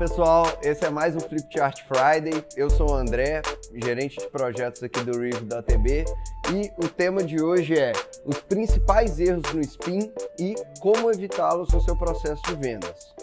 pessoal, esse é mais um Flipchart Friday. Eu sou o André, gerente de projetos aqui do Review da ATB, e o tema de hoje é os principais erros no Spin e como evitá-los no seu processo de vendas.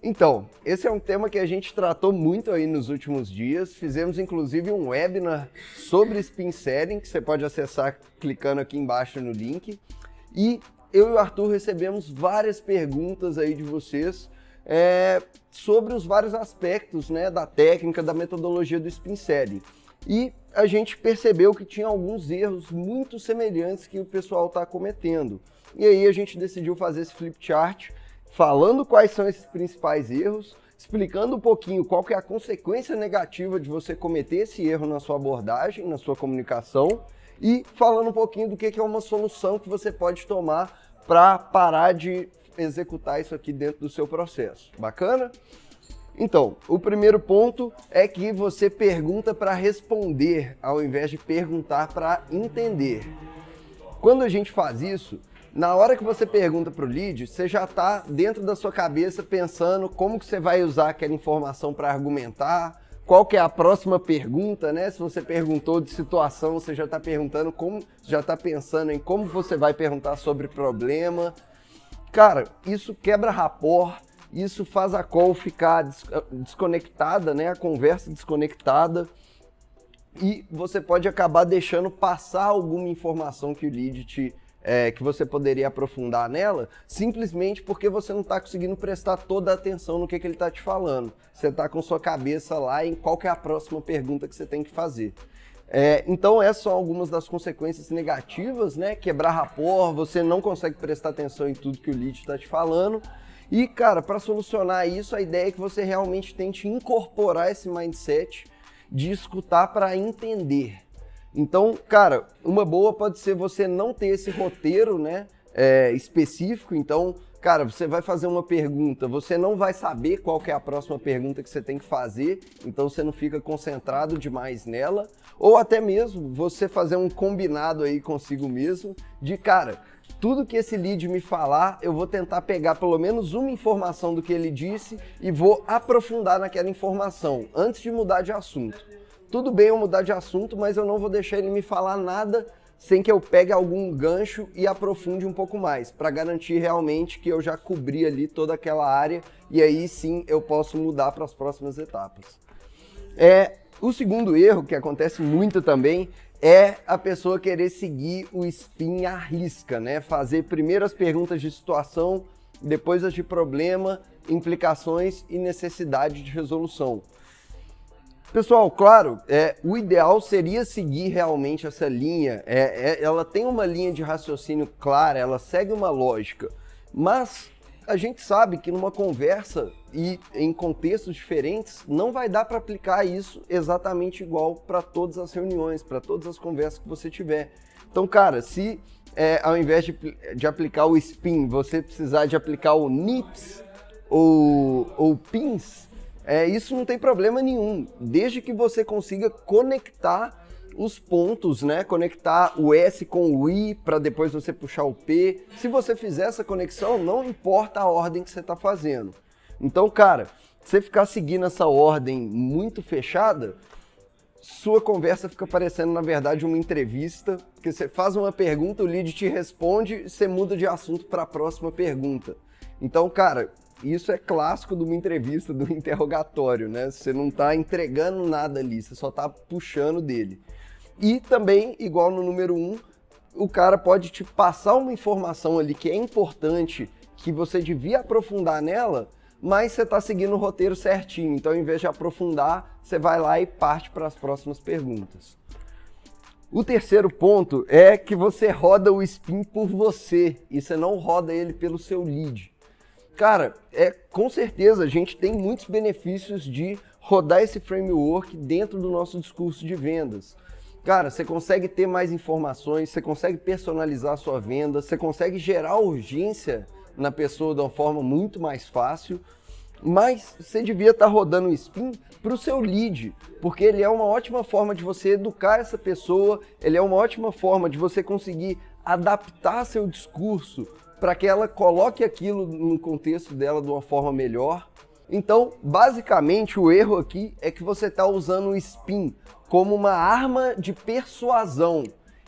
Então, esse é um tema que a gente tratou muito aí nos últimos dias. Fizemos inclusive um webinar sobre Spin Selling, que você pode acessar clicando aqui embaixo no link. E eu e o Arthur recebemos várias perguntas aí de vocês sobre os vários aspectos, né, da técnica, da metodologia do Spin Selling. E a gente percebeu que tinha alguns erros muito semelhantes que o pessoal está cometendo. E aí a gente decidiu fazer esse flipchart falando quais são esses principais erros, explicando um pouquinho qual que é a consequência negativa de você cometer esse erro na sua abordagem, na sua comunicação, e falando um pouquinho do que é uma solução que você pode tomar para parar de executar isso aqui dentro do seu processo. Bacana? Então, o primeiro ponto é que você pergunta para responder, ao invés de perguntar para entender. Quando a gente faz isso, na hora que você pergunta para o lead, você já está dentro da sua cabeça pensando como que você vai usar aquela informação para argumentar, qual que é a próxima pergunta, né? Se você perguntou de situação, você já está perguntando já está pensando em como você vai perguntar sobre problema. Cara, isso quebra rapport, isso faz a call ficar desconectada, né? A conversa desconectada, e você pode acabar deixando passar alguma informação que o lead que você poderia aprofundar nela, simplesmente porque você não está conseguindo prestar toda a atenção no que ele está te falando. Você está com sua cabeça lá em qual que é a próxima pergunta que você tem que fazer. Então essas são algumas das consequências negativas, né? Quebrar rapport, você não consegue prestar atenção em tudo que o lead está te falando. E, cara, para solucionar isso, a ideia é que você realmente tente incorporar esse mindset de escutar para entender. Então, cara, uma boa pode ser você não ter esse roteiro, né, específico. Então, cara, você vai fazer uma pergunta, você não vai saber qual que é a próxima pergunta que você tem que fazer, então você não fica concentrado demais nela. Ou até mesmo você fazer um combinado aí consigo mesmo de, cara, tudo que esse lead me falar, eu vou tentar pegar pelo menos uma informação do que ele disse e vou aprofundar naquela informação antes de mudar de assunto. Tudo bem eu mudar de assunto, mas eu não vou deixar ele me falar nada sem que eu pegue algum gancho e aprofunde um pouco mais, para garantir realmente que eu já cobri ali toda aquela área e aí sim eu posso mudar para as próximas etapas. O segundo erro, que acontece muito também, é a pessoa querer seguir o Spin à risca, né? Fazer primeiro as perguntas de situação, depois as de problema, implicações e necessidade de resolução. Pessoal, claro, o ideal seria seguir realmente essa linha, ela tem uma linha de raciocínio clara, ela segue uma lógica, mas a gente sabe que numa conversa e em contextos diferentes não vai dar para aplicar isso exatamente igual para todas as reuniões, para todas as conversas que você tiver. Então, cara, se ao invés de aplicar o Spin, você precisar de aplicar o NIPS ou PINS, isso não tem problema nenhum, desde que você consiga conectar os pontos, né? Conectar o S com o I para depois você puxar o P. Se você fizer essa conexão, não importa a ordem que você está fazendo. Então, cara, se você ficar seguindo essa ordem muito fechada, sua conversa fica parecendo, na verdade, uma entrevista, porque você faz uma pergunta, o lead te responde, você muda de assunto para a próxima pergunta. Então, cara, isso é clássico de uma entrevista, do interrogatório, né? Você não está entregando nada ali, você só está puxando dele. E também, igual no número 1, o cara pode te passar uma informação ali que é importante, que você devia aprofundar nela, mas você está seguindo o roteiro certinho. Então, ao invés de aprofundar, você vai lá e parte para as próximas perguntas. O terceiro ponto é que você roda o Spin por você e você não roda ele pelo seu lead. Cara, com certeza a gente tem muitos benefícios de rodar esse framework dentro do nosso discurso de vendas. Cara, você consegue ter mais informações, você consegue personalizar a sua venda, você consegue gerar urgência na pessoa de uma forma muito mais fácil. Mas você devia estar rodando o Spin para o seu lead, porque ele é uma ótima forma de você educar essa pessoa, ele é uma ótima forma de você conseguir adaptar seu discurso para que ela coloque aquilo no contexto dela de uma forma melhor. Então, basicamente, o erro aqui é que você está usando o Spin como uma arma de persuasão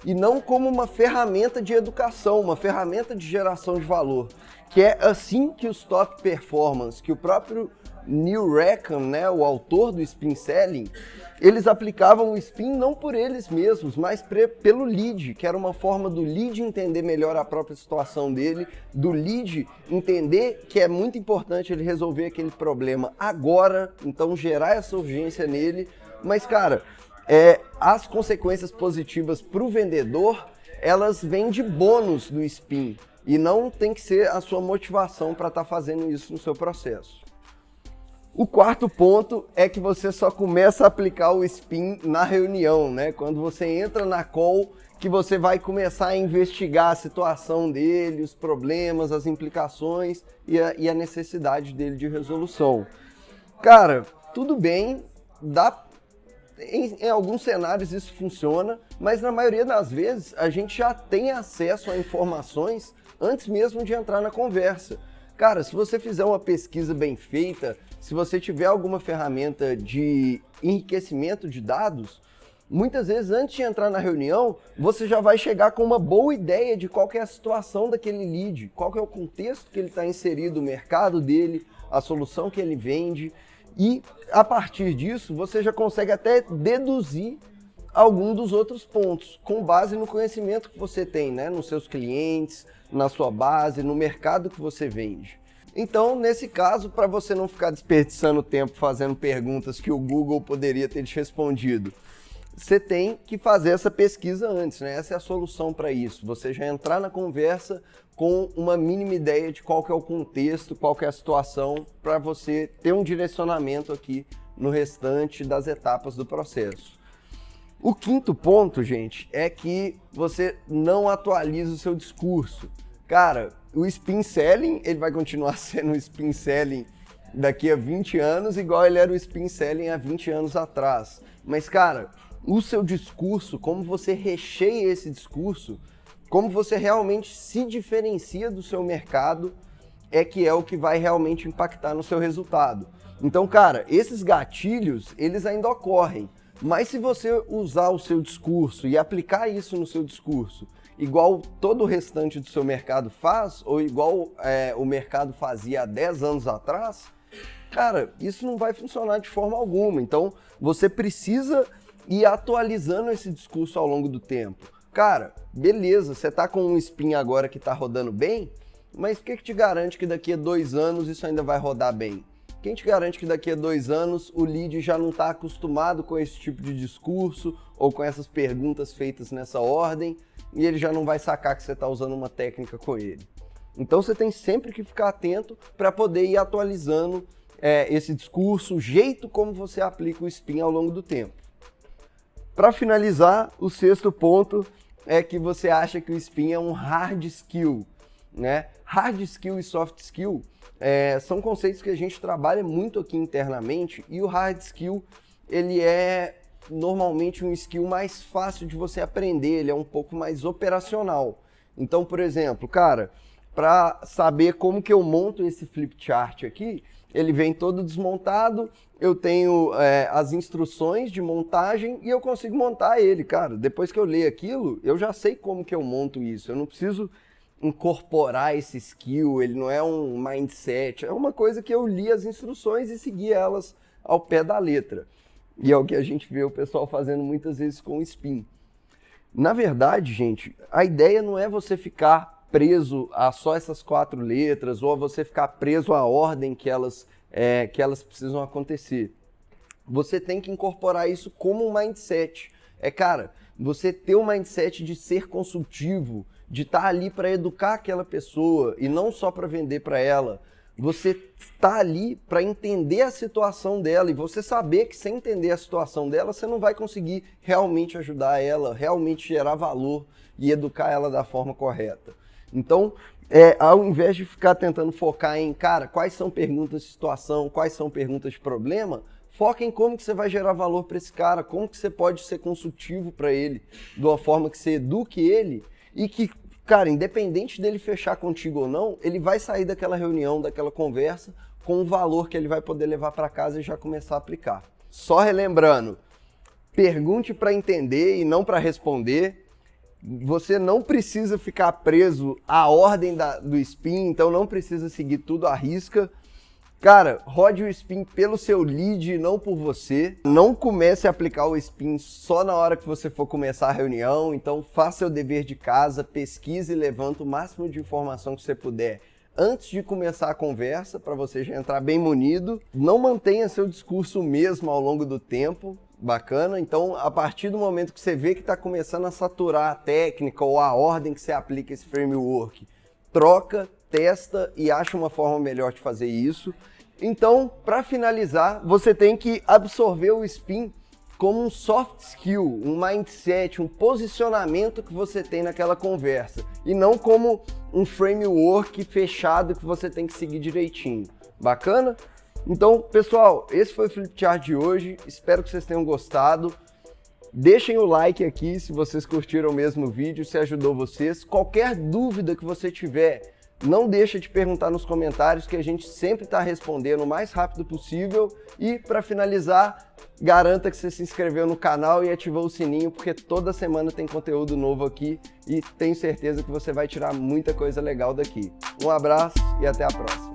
e não como uma ferramenta de educação, uma ferramenta de geração de valor. Que é assim que os top performance, que o próprio Neil Rackham, né, o autor do Spin Selling, eles aplicavam o Spin não por eles mesmos, mas pelo lead, que era uma forma do lead entender melhor a própria situação dele, do lead entender que é muito importante ele resolver aquele problema agora, então gerar essa urgência nele. Mas, cara, as consequências positivas para o vendedor, elas vêm de bônus do Spin. E não tem que ser a sua motivação para estar fazendo isso no seu processo. O quarto ponto é que você só começa a aplicar o Spin na reunião, né? Quando você entra na call, que você vai começar a investigar a situação dele, os problemas, as implicações e a necessidade dele de resolução. Cara, tudo bem, em alguns cenários isso funciona, mas na maioria das vezes a gente já tem acesso a informações antes mesmo de entrar na conversa. Cara, se você fizer uma pesquisa bem feita, se você tiver alguma ferramenta de enriquecimento de dados, muitas vezes antes de entrar na reunião, você já vai chegar com uma boa ideia de qual que é a situação daquele lead, qual que é o contexto que ele está inserido, o mercado dele, a solução que ele vende, e a partir disso você já consegue até deduzir algum dos outros pontos, com base no conhecimento que você tem, né, nos seus clientes, na sua base, no mercado que você vende. Então, nesse caso, para você não ficar desperdiçando tempo fazendo perguntas que o Google poderia ter te respondido, você tem que fazer essa pesquisa antes, né? Essa é a solução para isso. Você já entrar na conversa com uma mínima ideia de qual que é o contexto, qual que é a situação, para você ter um direcionamento aqui no restante das etapas do processo. O quinto ponto, gente, é que você não atualiza o seu discurso. Cara, o Spin Selling, ele vai continuar sendo o Spin Selling daqui a 20 anos, igual ele era o Spin Selling há 20 anos atrás. Mas, cara, o seu discurso, como você recheia esse discurso, como você realmente se diferencia do seu mercado, é o que vai realmente impactar no seu resultado. Então, cara, esses gatilhos, eles ainda ocorrem. Mas se você usar o seu discurso e aplicar isso no seu discurso, igual todo o restante do seu mercado faz, ou igual o mercado fazia há 10 anos atrás, cara, isso não vai funcionar de forma alguma. Então, você precisa ir atualizando esse discurso ao longo do tempo. Cara, beleza, você tá com um Spin agora que tá rodando bem, mas o que te garante que daqui a 2 anos isso ainda vai rodar bem? Quem te garante que daqui a 2 anos o lead já não está acostumado com esse tipo de discurso ou com essas perguntas feitas nessa ordem e ele já não vai sacar que você está usando uma técnica com ele? Então você tem sempre que ficar atento para poder ir atualizando esse discurso, o jeito como você aplica o Spin ao longo do tempo. Para finalizar, o sexto ponto é que você acha que o Spin é um hard skill, né? Hard skill e soft skill são conceitos que a gente trabalha muito aqui internamente, e o hard skill, ele é normalmente um skill mais fácil de você aprender, ele é um pouco mais operacional. Então, por exemplo, cara, para saber como que eu monto esse flip chart aqui, ele vem todo desmontado, eu tenho as instruções de montagem e eu consigo montar ele, cara. Depois que eu ler aquilo, eu já sei como que eu monto isso, eu não preciso incorporar esse skill, ele não é um mindset, é uma coisa que eu li as instruções e segui elas ao pé da letra. E é o que a gente vê o pessoal fazendo muitas vezes com o Spin. Na verdade, gente, a ideia não é você ficar preso a só essas 4 letras ou a você ficar preso à ordem que elas precisam acontecer. Você tem que incorporar isso como um mindset. Cara, você ter um mindset de ser consultivo, de estar ali para educar aquela pessoa e não só para vender para ela. Você está ali para entender a situação dela e você saber que sem entender a situação dela, você não vai conseguir realmente ajudar ela, realmente gerar valor e educar ela da forma correta. Então, ao invés de ficar tentando focar em, cara, quais são perguntas de situação, quais são perguntas de problema, foca em como que você vai gerar valor para esse cara, como que você pode ser consultivo para ele, de uma forma que você eduque ele e que, cara, independente dele fechar contigo ou não, ele vai sair daquela reunião, daquela conversa, com um valor que ele vai poder levar para casa e já começar a aplicar. Só relembrando, pergunte para entender e não para responder. Você não precisa ficar preso à ordem do spin, então não precisa seguir tudo à risca. Cara, rode o spin pelo seu lead e não por você. Não comece a aplicar o spin só na hora que você for começar a reunião. Então faça o dever de casa, pesquise e levanta o máximo de informação que você puder antes de começar a conversa, para você já entrar bem munido. Não mantenha seu discurso mesmo ao longo do tempo. Bacana? Então, a partir do momento que você vê que está começando a saturar a técnica ou a ordem que você aplica esse framework, troca, testa e acha uma forma melhor de fazer isso. Então, para finalizar, você tem que absorver o spin como um soft skill, um mindset, um posicionamento que você tem naquela conversa e não como um framework fechado que você tem que seguir direitinho. Bacana? Então, pessoal, esse foi o Flipchart de hoje. Espero que vocês tenham gostado. Deixem o like aqui se vocês curtiram mesmo o vídeo, se ajudou vocês. Qualquer dúvida que você tiver, não deixa de perguntar nos comentários que a gente sempre está respondendo o mais rápido possível. E para finalizar, garanta que você se inscreveu no canal e ativou o sininho, porque toda semana tem conteúdo novo aqui e tenho certeza que você vai tirar muita coisa legal daqui. Um abraço e até a próxima.